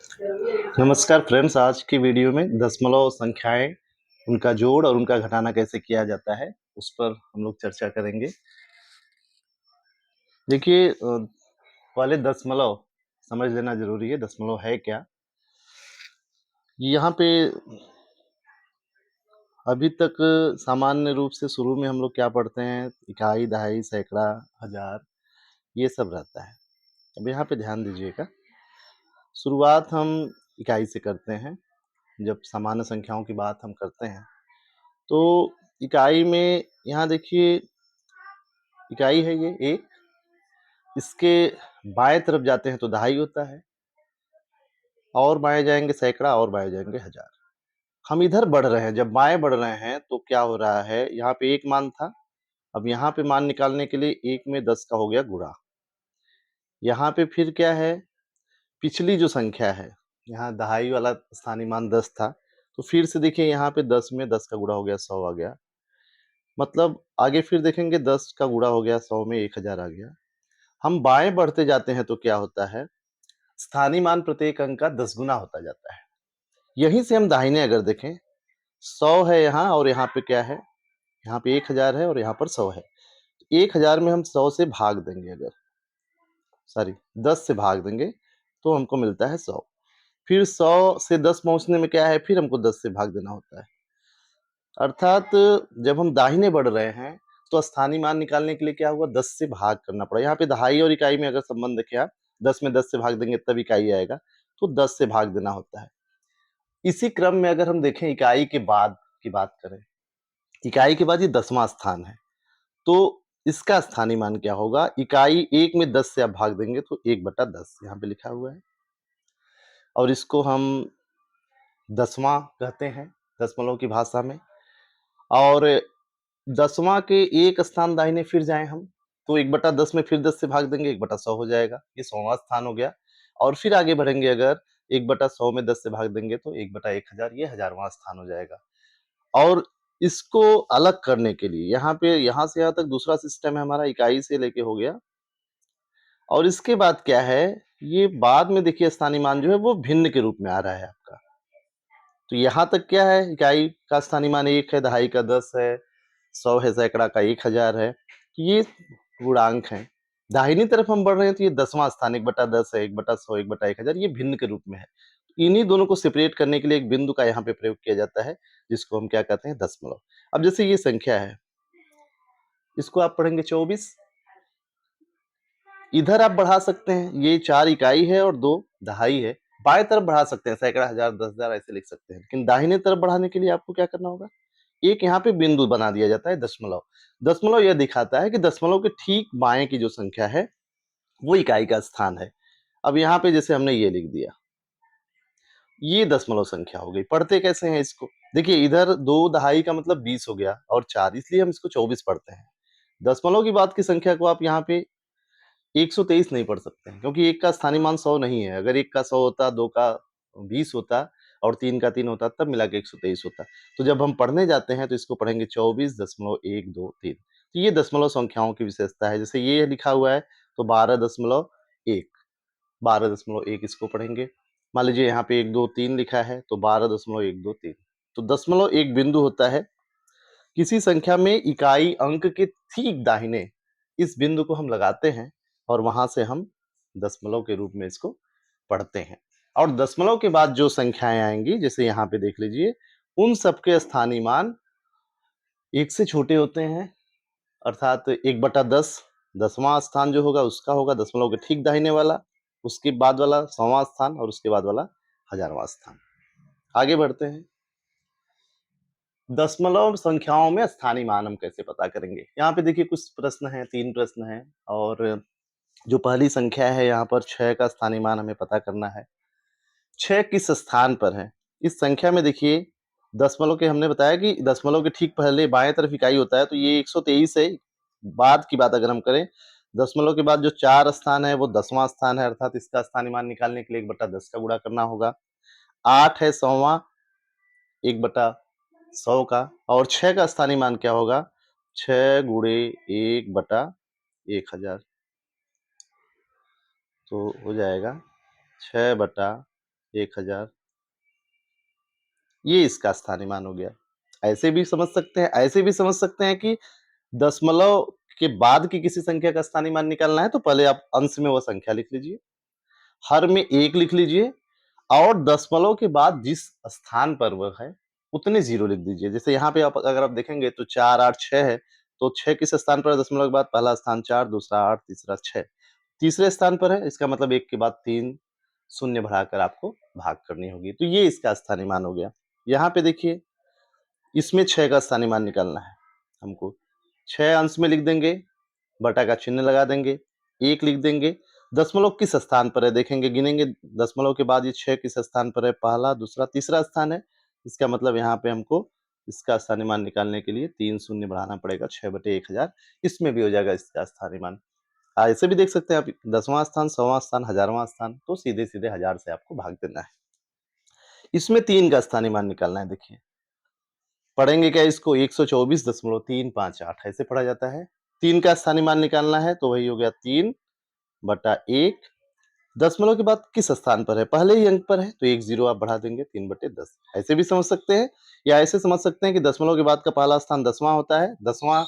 नमस्कार फ्रेंड्स, आज की वीडियो में दशमलव संख्याएं, उनका जोड़ और उनका घटाना कैसे किया जाता है, उस पर हम लोग चर्चा करेंगे। देखिए, पहले दशमलव समझ लेना जरूरी है। दशमलव है क्या? यहाँ पे अभी तक सामान्य रूप से शुरू में हम लोग क्या पढ़ते हैं? इकाई, दहाई, सैकड़ा, हजार, ये सब रहता है। अब यहाँ पे ध्यान दीजिएगा, शुरुआत हम इकाई से करते हैं। जब सामान्य संख्याओं की बात हम करते हैं तो इकाई में यहाँ देखिए, इकाई है ये एक, इसके बाएं तरफ जाते हैं तो दहाई होता है, और बाएं जाएंगे सैकड़ा, और बाएं जाएंगे हजार। हम इधर बढ़ रहे हैं, जब बाएं बढ़ रहे हैं तो क्या हो रहा है, यहाँ पे एक मान था, अब यहाँ पे मान निकालने के लिए एक में 10 का हो गया गुणा। यहाँ पे फिर क्या है, पिछली जो संख्या है, यहाँ दहाई वाला स्थानीय मान 10 था, तो फिर से देखिए यहाँ पे 10 में 10 का गुणा हो गया, 100 आ गया। मतलब आगे फिर देखेंगे 10 का गुणा हो गया 100 में 1000 आ गया। हम बाएं बढ़ते जाते हैं तो क्या होता है, स्थानीय मान प्रत्येक अंक का 10 गुना होता जाता है। यहीं से हम दाहिने अगर देखें, 100 है यहाँ, और यहाँ पे क्या है, यहाँ पे 1000 है और यहाँ पर 100 है। 1000 में हम 100 से भाग देंगे, अगर सॉरी 10 से भाग देंगे तो हमको मिलता है 100। फिर 100 से 10 पहुंचने में क्या है, फिर हमको 10 से भाग देना होता है। अर्थात जब हम दाहिने बढ़ रहे हैं तो स्थानीय मान निकालने के लिए क्या हुआ, 10 से भाग करना पड़ा। यहाँ पे दहाई और इकाई में अगर संबंध देखें आप, 10 में 10 से भाग देंगे तब इकाई आएगा, तो 10 से भाग देना होता है। इसी क्रम में अगर हम देखें इकाई के बाद की बात करें, इकाई के बाद ये 10वां स्थान है, तो इसका स्थानीय मान क्या होगा, इकाई एक में 10 से आप भाग देंगे तो 1/10 यहाँ पे लिखा हुआ है, और इसको हम 10वां कहते हैं दशमलव की भाषा में। और 10वां के एक स्थान दाहिने फिर जाएं हम, तो 1/10 में फिर 10 से भाग देंगे, 1/100 हो जाएगा, ये 100वां स्थान हो गया। और फिर आगे बढ़ेंगे, अगर 1/100 में 10 से भाग देंगे तो 1/1000, ये 1000वां स्थान हो जाएगा। और इसको अलग करने के लिए यहाँ पे, यहाँ से यहाँ तक दूसरा सिस्टम है हमारा, इकाई से लेके हो गया। और इसके बाद क्या है, ये बाद में देखिए स्थानीय मान जो है वो भिन्न के रूप में आ रहा है आपका। तो यहाँ तक क्या है, इकाई का स्थानीय मान 1 है, दहाई का 10 है, 100 है, सैकड़ा का 1000 है, तो ये गुणांक हैं। दाहिनी तरफ हम बढ़ रहे हैं तो ये 10वां स्थान 1/10 है, 1/100, 1/1000, ये भिन्न के रूप में है। इन्हीं दोनों को सेपरेट करने के लिए एक बिंदु का यहाँ पे प्रयोग किया जाता है, जिसको हम क्या कहते हैं, दशमलव। अब जैसे ये संख्या है, इसको आप पढ़ेंगे 24, इधर आप बढ़ा सकते हैं, ये 4 इकाई है और 2 दहाई है, बाएं तरफ बढ़ा सकते हैं, सैकड़ा, हजार, 10,000 ऐसे लिख सकते हैं। लेकिन दाहिने तरफ बढ़ाने के लिए आपको क्या करना होगा, एक यहाँ पे बिंदु बना दिया जाता है, दशमलव। दशमलव यह दिखाता है कि दशमलव के ठीक बाएं की जो संख्या है वो इकाई का स्थान है। अब यहाँ पे जैसे हमने ये लिख दिया, ये दशमलव संख्या हो गई। पढ़ते कैसे हैं इसको, देखिए इधर 2 दहाई का मतलब 20 हो गया, और 4, इसलिए हम इसको 24 पढ़ते हैं। दशमलव की बाद की संख्या को आप यहाँ पे 123 नहीं पढ़ सकते हैं, क्योंकि एक का स्थानीय मान 100 नहीं है। अगर एक का 100 होता, दो का 20 होता, और तीन का 3 होता, तब मिला के 123 होता। तो जब हम पढ़ने जाते हैं तो इसको पढ़ेंगे 24.123। तो ये दशमलव संख्याओं की विशेषता है। जैसे ये लिखा हुआ है तो 12.1, 12.1 इसको पढ़ेंगे। मान लीजिए यहाँ पे 123 लिखा है तो 12.123। तो दशमलव एक बिंदु होता है, किसी संख्या में इकाई अंक के ठीक दाहिने इस बिंदु को हम लगाते हैं, और वहां से हम दशमलव के रूप में इसको पढ़ते हैं। और दशमलव के बाद जो संख्याएं आएंगी, जैसे यहाँ पे देख लीजिए, उन सबके स्थानीय मान 1 से छोटे होते हैं, अर्थात 1/10, 10वां स्थान जो होगा उसका होगा दशमलव के ठीक दाहिने वाला, उसके बाद वाला 100वां स्थान, और उसके बाद वाला 1000वां स्थान। आगे बढ़ते हैं, दशमलव संख्याओं में स्थानीय मान हम कैसे पता करेंगे। यहाँ पे देखिए कुछ प्रश्न हैं, 3 प्रश्न हैं। और जो पहली संख्या है, यहाँ पर 6 का स्थानीय मान हमें पता करना है। 6 किस स्थान पर है इस संख्या में, देखिए दशमलव के हमने बताया कि दशमलव के ठीक पहले बाएं तरफ इकाई होता है, तो ये 123 है। बाद की बात अगर हम करें, दशमलव के बाद जो 4 स्थान है वो 10वां स्थान है, अर्थात इसका स्थानीय मान निकालने के लिए 1/10 का गुणा करना होगा। 8 है 100वां, 1/100 का। और 6 का स्थानीय मान क्या होगा, 6 गुणे 1/1000, तो हो जाएगा 6/1000। 1000, ये इसका स्थानीय मान हो गया। ऐसे भी समझ सकते हैं, ऐसे भी समझ सकते हैं कि दशमलव के बाद की किसी संख्या का स्थानीय मान निकालना है तो पहले आप अंश में वो संख्या लिख लीजिए, हर में 1 लिख लीजिए और दशमलव के बाद जिस स्थान पर वह है, उतने 0 लिख दीजिए। जैसे यहाँ पे आप अगर आप देखेंगे तो 4, 8, 6 है, तो 6 किस स्थान पर है दशमलव के बाद? पहला स्थान 4, दूसरा 8, तीसरा 6। तीसरे स्थान पर है, इसका मतलब 1 के बाद 3 शून्य बढ़ाकर आपको भाग करनी होगी। तो ये इसका स्थानीय मान हो गया। यहाँ पे देखिए, इसमें 6 का स्थानीय मान निकालना है हमको। 6 अंश में लिख देंगे, बटा का चिन्ह लगा देंगे, 1 लिख देंगे। दशमलव किस स्थान पर है देखेंगे, गिनेंगे दशमलव के बाद ये 6 किस स्थान पर है? पहला, दूसरा, तीसरा स्थान है। इसका मतलब यहाँ पे हमको इसका स्थानीय मान निकालने के लिए 3 शून्य बढ़ाना पड़ेगा, 6/1000। इसमें भी हो जाएगा इसका स्थानीय मान। ऐसे भी देख सकते हैं आप 10वां स्थान, 100वां स्थान, 1000वां स्थान, तो सीधे-सीधे 1000 से आपको भाग देना है। इसमें 3 का स्थानीय मान निकालना है देखिए। पढ़ेंगे क्या इसको? 124.358 ऐसे पढ़ा जाता है। 3 का स्थानीय मान निकालना है तो वही हो गया 3/1। दशमलव के बाद किस स्थान पर है? पहले ही अंक पर है तो 1 0 आप बढ़ा देंगे 3/10। ऐसे भी समझ सकते हैं या ऐसे समझ सकते हैं कि दशमलव के बाद का पहला स्थान 10वां होता है। 10वां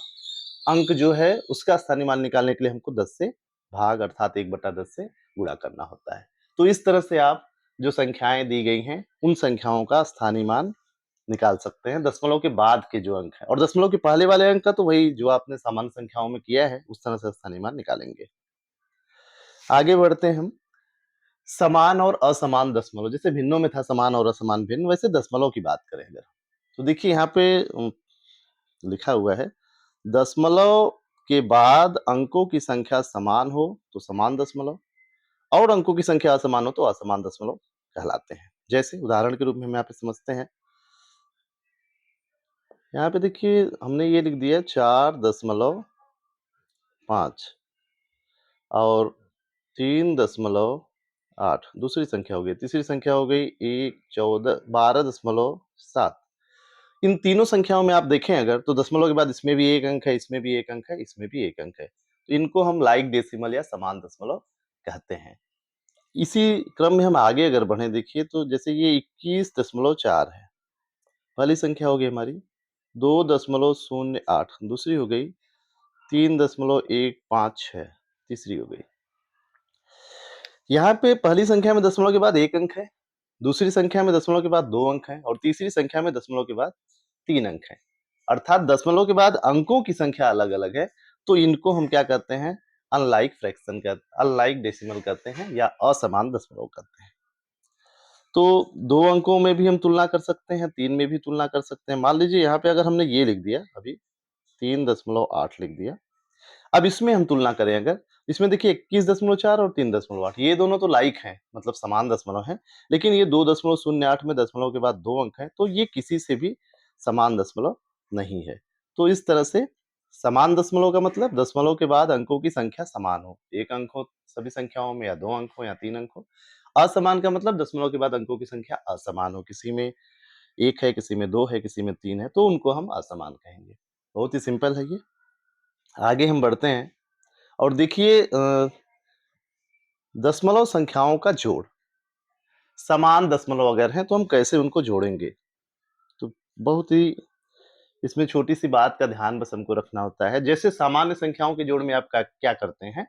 अंक जो है उसका स्थानीय मान निकालने के लिए हमको 10 से भाग अर्थात 1/10 से गुणा करना होता है। तो इस तरह से आप जो संख्याएं दी गई हैं उन संख्याओं का स्थानीय मान निकाल सकते हैं दशमलव के बाद के जो अंक है, और दशमलव के पहले वाले अंक का तो वही जो आपने सामान्य संख्याओं में किया है उस तरह से स्थानीय मान निकालेंगे। आगे बढ़ते हैं हम। समान और असमान दशमलव, जैसे भिन्नों में था समान और असमान भिन्न, वैसे दशमलव की बात करें अगर, तो देखिए यहाँ पे लिखा हुआ है दशमलव के बाद अंकों की संख्या समान हो तो समान दशमलव, और अंकों की संख्या असमान हो तो असमान दशमलव कहलाते हैं। जैसे उदाहरण के रूप में हम यहाँ पे समझते हैं, यहाँ पे देखिए हमने ये लिख दिया 4.5 और 3.8, दूसरी संख्या हो गई। तीसरी संख्या हो गई 12.7। इन तीनों संख्याओं में आप देखें अगर तो दशमलव के बाद इसमें भी एक अंक है, इसमें भी एक अंक है, इसमें भी एक अंक है, तो इनको हम लाइक डेसिमल या समान दशमलव कहते हैं। इसी क्रम में हम आगे अगर बढ़े देखिए तो जैसे ये 21.4 है, पहली संख्या हो गई हमारी। 2.08 दूसरी हो गई। 3.156 तीसरी हो गई। यहाँ पे पहली संख्या में दशमलव के बाद एक अंक है, दूसरी संख्या में दशमलव के बाद 2 अंक हैं और तीसरी संख्या में दशमलव के बाद 3 अंक हैं। अर्थात दशमलव के बाद अंकों की संख्या अलग-अलग है, तो इनको हम क्या कहते हैं? अनलाइक फ्रैक्शन कहते, अनलाइक डेसिमल कहते हैं या असमान दशमलव कहते हैं। तो 2 अंकों में भी हम तुलना कर सकते हैं, 3 में भी तुलना कर सकते हैं। मान लीजिए यहाँ पे अगर हमने ये लिख दिया अभी 3.8 लिख दिया। अब इसमें हम तुलना करें अगर, इसमें देखिए 21.4 और 3.8 ये दोनों तो लाइक हैं, मतलब समान दशमलव हैं, लेकिन ये 2.08 में दशमलव के बाद 2 अंक हैं, तो ये किसी से भी समान दशमलव नहीं है। तो इस तरह से समान दशमलव का मतलब दशमलव के बाद अंकों की संख्या समान हो, 1 अंक हो सभी संख्याओं में या 2 अंक हो या 3 अंक हो। असमान का मतलब दशमलव के बाद अंकों की संख्या असमान हो, किसी में 1 है, किसी में 2 है, किसी में 3 है, तो उनको हम असमान कहेंगे। बहुत ही सिंपल है ये। आगे हम बढ़ते हैं और देखिए दशमलव संख्याओं का जोड़, समान दशमलव अगर हैं तो हम कैसे उनको जोड़ेंगे? तो बहुत ही इसमें छोटी-सी बात का ध्यान बस हमको रखना होता है। जैसे सामान्य संख्याओं के जोड़ में आप क्या करते हैं?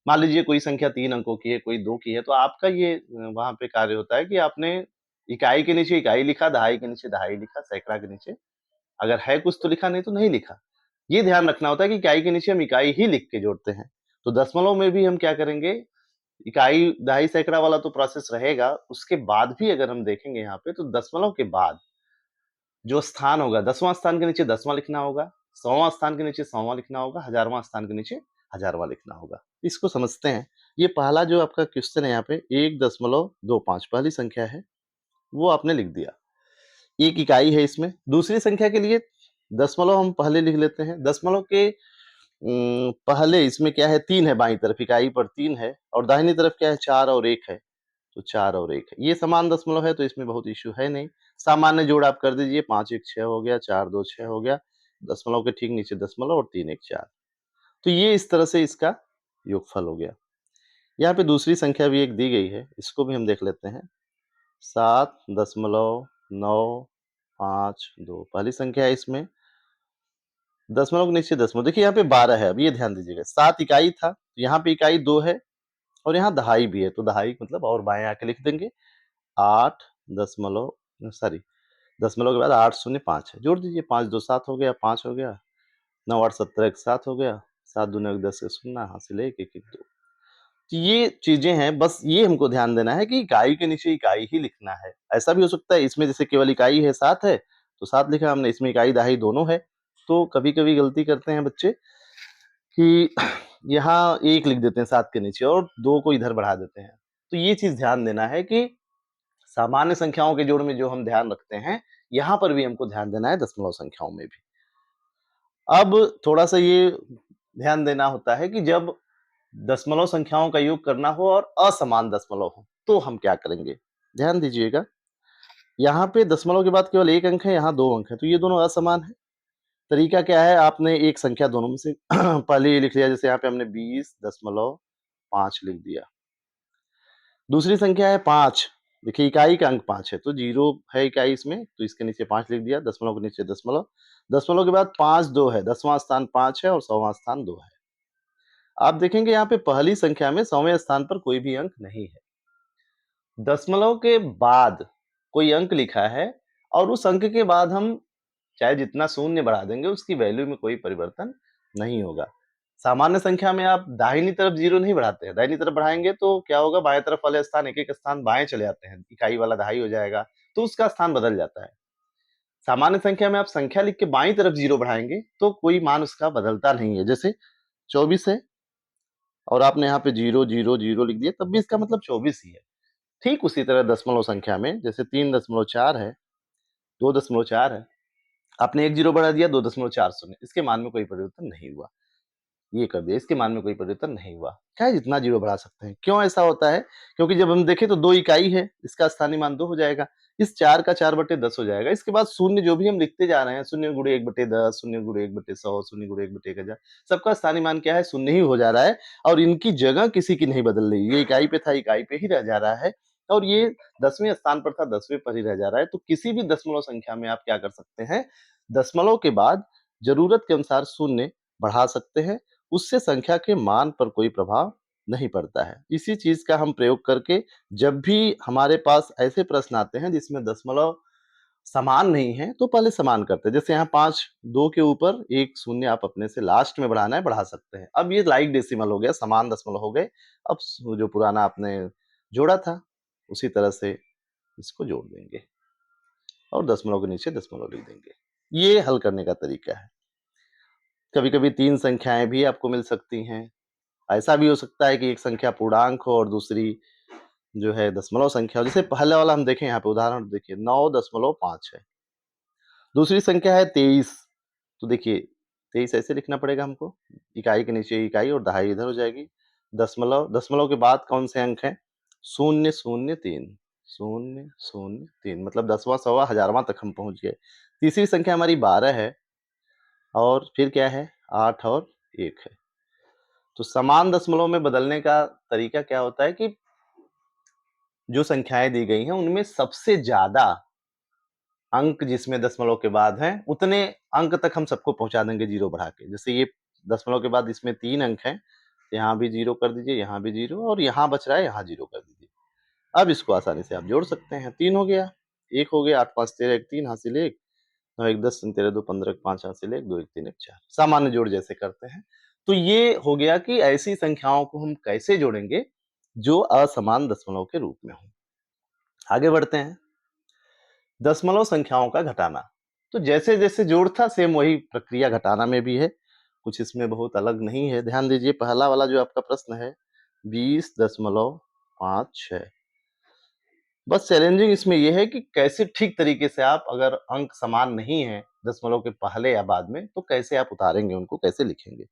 मान लीजिए कोई संख्या 3 अंकों की है, कोई 2 की है, तो आपका ये वहाँ पे कार्य होता है कि आपने इकाई के नीचे इकाई लिखा, दहाई के नीचे दहाई लिखा, सैकड़ा के नीचे अगर है कुछ तो लिखा, नहीं तो नहीं लिखा। ये ध्यान रखना होता है कि इकाई के नीचे हम इकाई ही लिख के जोड़ते हैं। तो दशमलव में भी हम क्या करेंगे, इकाई, दहाई, सैकड़ा वाला तो प्रोसेस रहेगा, उसके बाद भी अगर हम देखेंगे यहाँ पे तो दशमलव के बाद जो स्थान होगा, 10वां स्थान के नीचे 10वां लिखना होगा, 100वां स्थान के नीचे 100वां लिखना होगा, 1000वां स्थान के नीचे 1000वां लिखना होगा। इसको समझते हैं। ये पहला जो आपका क्वेश्चन है यहाँ पे 1.25 पहली संख्या है, वो आपने लिख दिया। एक इकाई है इसमें। दूसरी संख्या के लिए दशमलव हम पहले लिख लेते हैं। दशमलव के पहले इसमें क्या है, 3 है बाईं तरफ, इकाई पर 3 है और दाहिनी तरफ क्या है, 4 और 1 है, तो 4 और 1 है। ये समान दशमलव है तो इसमें बहुत इश्यू है नहीं। सामान्य जोड़ आप कर दीजिए, 5 1 6 हो गया, 4 2 6 हो गया, दशमलव के ठीक नीचे दशमलव और 3 1 4। तो ये इस तरह से इसका योगफल हो गया। यहाँ पे दूसरी संख्या भी एक दी गई है, इसको भी हम देख लेते हैं। 7.952 पहली संख्या है इसमें, दशमलव के नीचे दशमलव, देखिए यहाँ पे 12 है, अब ये ध्यान दीजिएगा, 7 इकाई था, यहाँ पे इकाई 2 है और यहाँ दहाई भी है, तो दहाई मतलब और बाएं आके लिख देंगे, 8 दशमलव सॉरी दशमलव के बाद 805 है, जोड़ दीजिए, 5 2 7 हो गया, 5 हो गया, 9 8 17 1 7 हो गया, 7 दूनी 1 10 शून्य, हासिल 1 1 1 2। तो ये चीजें हैं, बस ये हमको ध्यान देना है कि इकाई के नीचे इकाई ही लिखना है। ऐसा भी हो सकता है इसमें जैसे केवल इकाई है 7 है, तो 7 लिखा हमने, इसमें इकाई दहाई दोनों है, तो कभी-कभी गलती करते हैं बच्चे कि यहाँ 1 लिख देते हैं 7 के नीचे और 2 को इधर बढ़ा देते हैं। तो ये चीज़ ध्यान देना है कि सामान्य संख्याओं के जोड़ में जो हम ध्यान रखते हैं, यहाँ पर भी हमको ध्यान देना है दशमलव संख्याओं में भी। अब थोड़ा-सा ये ध्यान देना होता है कि जब दशमलव संख्याओं का योग करना हो और असमान दशमलव हो, तो हम क्या करेंगे? ध्यान दीजिएगा, यहाँ पे दशमलव के बाद केवल 1 अंक है, यहाँ 2 अंक है, तो ये दोनों असमान है। तरीका क्या है, आपने एक संख्या दोनों में से पहले ये लिख लिया, जैसे यहाँ पे हमने 20.5 लिख दिया। दूसरी संख्या है 5, देखिए इकाई का अंक 5 है, तो 0 है इकाई इसमें, तो इसके नीचे 5 लिख दिया, दशमलव के नीचे दशमलव। दशमलव के बाद 5 2 है, 10वां स्थान 5 है और 100वां स्थान 2 है। आप देखेंगे यहाँ पे पहली संख्या में 100वें स्थान पर कोई भी अंक नहीं है। दशमलव के बाद कोई अंक लिखा है और उस अंक के बाद हम चाहे जितना शून्य बढ़ा देंगे, उसकी वैल्यू में कोई परिवर्तन नहीं होगा। सामान्य संख्या में आप दाहिनी तरफ 0 नहीं बढ़ाते हैं, दाहिनी तरफ बढ़ाएंगे तो क्या होगा, बाएं तरफ वाले स्थान एक-एक स्थान बाएं चले जाते हैं, इकाई वाला दहाई हो जाएगा, तो उसका स्थान बदल जाता है। सामान्य संख्या में आप संख्या लिख के बाईं तरफ 0 बढ़ाएंगे, तो कोई मान उसका बदलता नहीं है। जैसे 24 है और आपने यहाँ पे 0 0 0 लिख दिया, तब भी इसका मतलब 24 ही है। ठीक उसी तरह दशमलव संख्या में जैसे 3.4 है, 2.4 है, आपने 1 0 बढ़ा दिया, 2.40, इसके मान में कोई परिवर्तन नहीं हुआ। ये कर दिया, इसके मान में कोई परिवर्तन नहीं हुआ। चाहे जितना 0 बढ़ा सकते हैं। क्यों ऐसा होता है? क्योंकि जब हम देखें तो 2 इकाई है, इसका स्थानीय मान 2 हो जाएगा। इस 4 का 4/10 हो जाएगा। इसके बाद शून्य जो भी हम लिखते जा रहे हैं, 0 गुणे 1/10, 0 गुणे 1/100, 0 गुणे 1/1000, सबका स्थानीय मान क्या है? शून्य ही हो जा रहा है और इनकी जगह किसी की नहीं बदल रही। ये इकाई पे था, इकाई पे ही रह जा रहा है और ये 10वें स्थान पर था, 10वें पर ही रह जा रहा है। तो किसी भी दशमलव संख्या में आप क्या कर सकते हैं? दशमलव के बाद ज़रूरत के अनुसार शून्य बढ़ा सकते हैं, उससे संख्या के मान पर कोई प्रभाव नहीं पड़ता है। इसी चीज़ का हम प्रयोग करके जब भी हमारे पास ऐसे प्रश्न आते हैं जिसमें दशमलव समान नहीं है, तो पहले समान करते हैं। जैसे यहाँ 5 2 के ऊपर 1 शून्य आप अपने से लास्ट में बढ़ाना है, बढ़ा सकते हैं। अब ये लाइक डेसिमल हो गया, समान दशमलव हो गए। अब जो पुराना आपने जोड़ा था, उसी तरह से इसको जोड़ देंगे और दशमलव के नीचे दशमलव लिख देंगे। ये हल करने का तरीका है। कभी-कभी 3 संख्याएँ भी आपको मिल सकती हैं। ऐसा भी हो सकता है कि एक संख्या पूर्णांक हो और दूसरी जो है दशमलव संख्या हो। जैसे पहले वाला हम देखें, यहाँ पे उदाहरण देखिए, 9.5 है। दूसरी संख्या है 23, तो देखिए 23 ऐसे लिखना पड़ेगा हमको, इकाई के नीचे इकाई और दहाई इधर हो जाएगी। दशमलव, दशमलव के बाद कौन से अंक हैं? 003, 003, मतलब 10वां, 100वां, 1000वां तक हम पहुँच गए। तीसरी संख्या हमारी 12 है और फिर क्या है? 8 और 1 है। तो समान दशमलव में बदलने का तरीका क्या होता है कि जो संख्याएँ दी गई हैं, उनमें सबसे ज़्यादा अंक जिसमें दशमलव के बाद हैं, उतने अंक तक हम सबको पहुँचा देंगे 0 बढ़ा के। जैसे ये दशमलव के बाद इसमें 3 अंक हैं, यहाँ भी 0 कर दीजिए, यहाँ भी 0 और यहाँ बच रहा है, यहाँ 0 कर दीजिए। अब इसको आसानी से आप जोड़ सकते हैं। 3 हो गया, 1 हो गया, 8 5 13 1 3 हासिल 1, 9 1 10 13 2 15 5 हासिल 1, 2 1 3 1 4, सामान्य जोड़ जैसे करते हैं। तो ये हो गया कि ऐसी संख्याओं को हम कैसे जोड़ेंगे, जो असमान दशमलव के रूप में हों। आगे बढ़ते हैं। दशमलव संख्याओं का घटाना। तो जैसे-जैसे जोड़ था, सेम वही प्रक्रिया घटाना में भी है। कुछ इसमें बहुत अलग नहीं है। ध्यान दीजिए, पहला वाला जो आपका प्रश्न है 20.56, बस चैलेंजिंग इसमें ये है कि कैसे ठीक तरीके से आप, अगर अंक समान नहीं है दशमलव के पहले या बाद में, तो कैसे आप उतारेंगे, उनको कैसे लिखेंगे?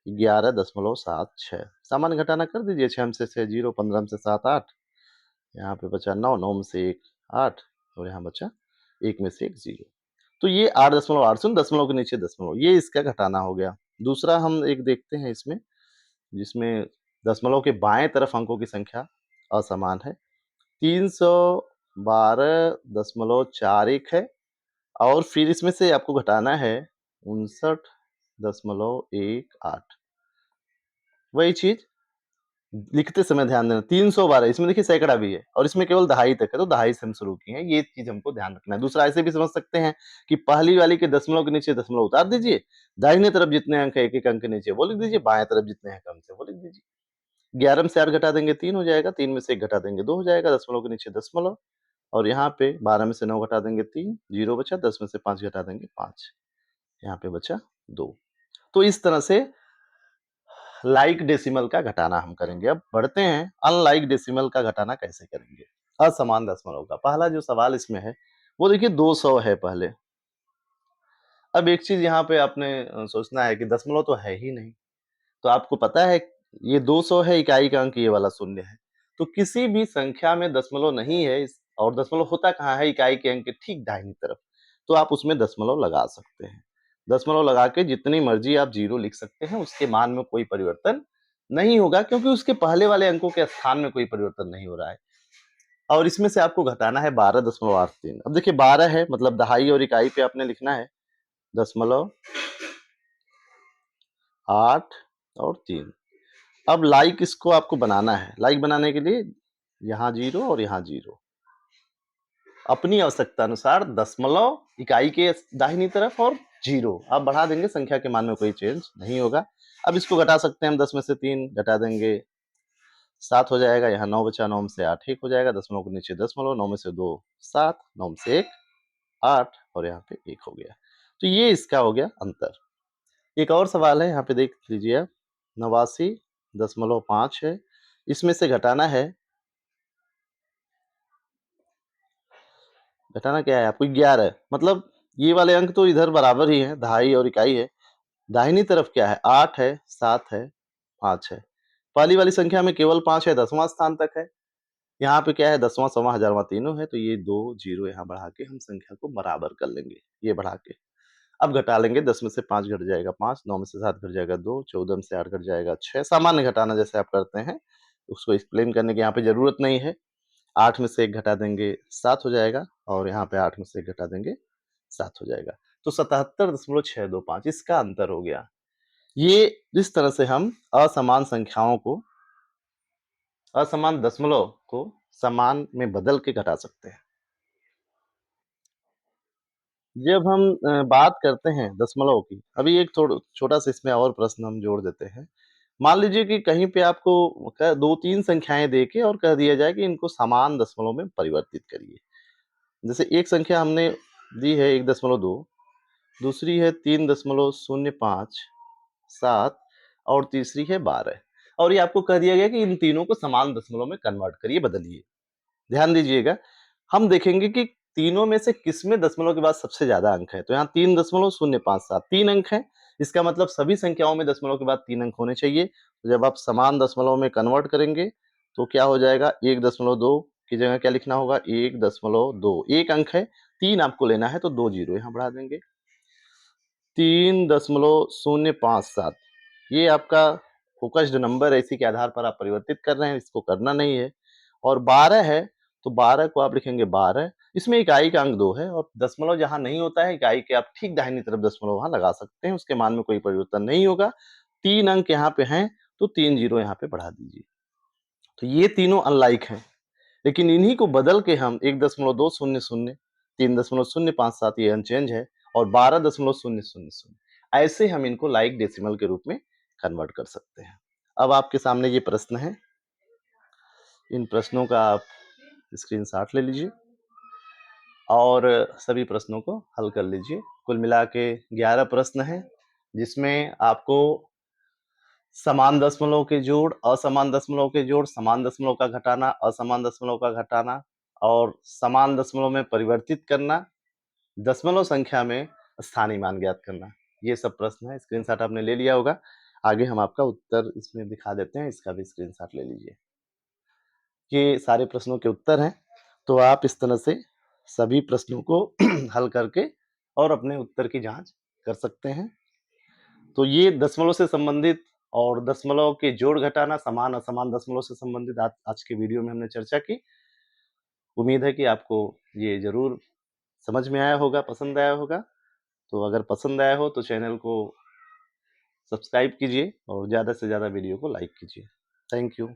11.76, सामान्य घटाना कर दीजिए, 6 में से 6 0, 15 में से 7 8, यहाँ पे बचा 9, 9 में से 1 8 और यहाँ बचा 1 में से 1 0। तो ये 8.8 दशमलव के नीचे दशमलव, ये इसका घटाना हो गया। दूसरा हम एक देखते हैं इसमें, जिसमें दशमलव के बाएं तरफ अंकों की संख्या असमान है। 12.41 है और फिर इसमें से आपको घटाना है 59.18। वही चीज़ लिखते समय ध्यान देना 312 इसमें देखिए सैकड़ा भी है और इसमें केवल दहाई तक है, तो दहाई से हम शुरू किए हैं, ये चीज़ हमको ध्यान रखना है। दूसरा ऐसे भी समझ सकते हैं कि पहली वाली के दशमलव के नीचे दशमलव उतार दीजिए, दाहिने तरफ जितने अंक है एक-एक अंक के नीचे वो लिख दीजिए, बाएं तरफ जितने हैं कम से वो लिख दीजिए। 11 में से 8 घटा देंगे 3 हो जाएगा, 3 में से 1 घटा देंगे 2 हो जाएगा, दशमलव के नीचे दशमलव और यहाँ पे 12 में से 9 घटा देंगे 3, 0 बचा, 10 में से 5 घटा देंगे 5, यहाँ पे बचा 2। तो इस तरह से लाइक डेसिमल का घटाना हम करेंगे। अब बढ़ते हैं अनलाइक डेसिमल का घटाना कैसे करेंगे। असमान दशमलव का पहला जो सवाल इसमें है वो देखिए 200 है पहले। अब एक चीज यहाँ पे आपने सोचना है कि दशमलव तो है ही नहीं, तो आपको पता है ये 200 है, इकाई का अंक ये वाला शून्य है, तो किसी भी संख्या में दशमलव नहीं है और दशमलव होता कहाँ है, इकाई के अंक के ठीक दाहिनी तरफ, तो आप उसमें दशमलव लगा सकते हैं। दशमलव लगा के जितनी मर्जी आप जीरो लिख सकते हैं, उसके मान में कोई परिवर्तन नहीं होगा क्योंकि उसके पहले वाले अंकों के स्थान में कोई परिवर्तन नहीं हो रहा है। और इसमें से आपको घटाना है 12.83। अब देखिए 12 है मतलब दहाई और इकाई पे आपने लिखना है 0.8 और 3। अब लाइक इसको आपको बनाना है, लाइक बनाने के लिए यहाँ 0 और यहाँ 0, अपनी आवश्यकता अनुसार दशमलव इकाई के दाहिनी तरफ और 0 आप बढ़ा देंगे, संख्या के मान में कोई चेंज नहीं होगा। अब इसको घटा सकते हैं हम, 10 में से 3 घटा देंगे 7 हो जाएगा, यहाँ 9 बचा, 9 में से 8 1 हो जाएगा, दशमलव के नीचे दशमलव, 9 में से 2 7, 9 में से 1 8 और यहाँ पे 1 हो गया। तो ये इसका हो गया अंतर। एक और सवाल है, यहाँ पे देख लीजिए आप, 89.5 है, इसमें से घटाना है, घटाना क्या है आपको 11, मतलब ये वाले अंक तो इधर बराबर ही है, दहाई और इकाई है, दाहिनी तरफ क्या है 8 है 7 है 5 है, पहली वाली संख्या में केवल 5 है, 10वां स्थान तक है, यहाँ पे क्या है 10वां 100वां 1000वां तीनों है, तो ये 2 जीरो यहाँ बढ़ा के हम संख्या को बराबर कर लेंगे, ये बढ़ा के। अब घटा लेंगे, 10 में से 5 घट जाएगा 5, 9 में से 7 घट जाएगा 2, 14 में से 8 घट जाएगा 6, सामान्य घटाना जैसे आप करते हैं, उसको एक्सप्लेन करने की यहाँ पे जरूरत नहीं है। 8 में से 1 घटा देंगे 7 हो जाएगा और यहाँ पे 8 में से 1 घटा देंगे 7 हो जाएगा, तो 77.625 इसका अंतर हो गया। ये इस तरह से हम असमान संख्याओं को, असमान दशमलव को समान में बदल के घटा सकते हैं। जब हम बात करते हैं दशमलव की, अभी एक छोटा-सा इसमें और प्रश्न हम जोड़ देते हैं। मान लीजिए कि कहीं पे आपको 2-3 संख्याएँ दे के और कह दिया जाए कि इनको समान दशमलव में परिवर्तित करिए। जैसे एक संख्या हमने दी है 1.2, दूसरी है 3.057 और तीसरी है 12 और ये आपको कह दिया गया कि इन तीनों को समान दशमलव में कन्वर्ट करिए, बदलिए। ध्यान दीजिएगा, हम देखेंगे कि तीनों में से किसमें दशमलव के बाद सबसे ज्यादा अंक है, तो यहाँ 3.057 3 अंक है, इसका मतलब सभी संख्याओं में दशमलव के बाद 3 अंक होने चाहिए। तो जब आप समान दशमलव में कन्वर्ट करेंगे तो क्या हो जाएगा, 1.2 की जगह क्या लिखना होगा, 1.2, 1 अंक है, 3 आपको लेना है तो 2 जीरो यहाँ बढ़ा देंगे, 3.057 ये आपका फोकस्ड नंबर है, इसी के आधार पर आप परिवर्तित कर रहे हैं, इसको करना नहीं है। और 12 है तो 12 को आप लिखेंगे 12, इसमें इकाई का अंक 2 है और दशमलव जहां नहीं होता है इकाई के आप ठीक दाहिनी तरफ दशमलव वहां लगा सकते हैं, उसके मान में कोई परिवर्तन नहीं होगा। 3 अंक यहाँ पे हैं तो 3 जीरो यहाँ पे बढ़ा दीजिए। तो ये तीनों अनलाइक हैं, लेकिन इन्हीं को बदल के हम 1.200, 3.057 ये अनचेंज है और 12.000 ऐसे हम इनको लाइक डेसिमल के रूप में कन्वर्ट कर सकते हैं। अब आपके सामने ये प्रश्न है, इन प्रश्नों का आप स्क्रीनशॉट ले लीजिए और सभी प्रश्नों को हल कर लीजिए। कुल मिला के 11 प्रश्न हैं, जिसमें आपको समान दशमलव के जोड़, असमान दशमलव के जोड़, समान दशमलव का घटाना, असमान दशमलव का घटाना और समान दशमलव में परिवर्तित करना, दशमलव संख्या में स्थानीय मान ज्ञात करना, ये सब प्रश्न है। स्क्रीनशॉट आपने ले लिया होगा, आगे हम आपका उत्तर इसमें दिखा देते हैं, इसका भी स्क्रीनशॉट ले लीजिए। ये सारे प्रश्नों के उत्तर हैं, तो आप इस तरह से सभी प्रश्नों को हल करके और अपने उत्तर की जांच कर सकते हैं। तो ये दशमलव से संबंधित और दशमलव के जोड़ घटाना, समान असमान दशमलव से संबंधित आज के वीडियो में हमने चर्चा की। उम्मीद है कि आपको ये ज़रूर समझ में आया होगा, पसंद आया होगा। तो अगर पसंद आया हो तो चैनल को सब्सक्राइब कीजिए और ज़्यादा से ज़्यादा वीडियो को लाइक कीजिए। Thank you.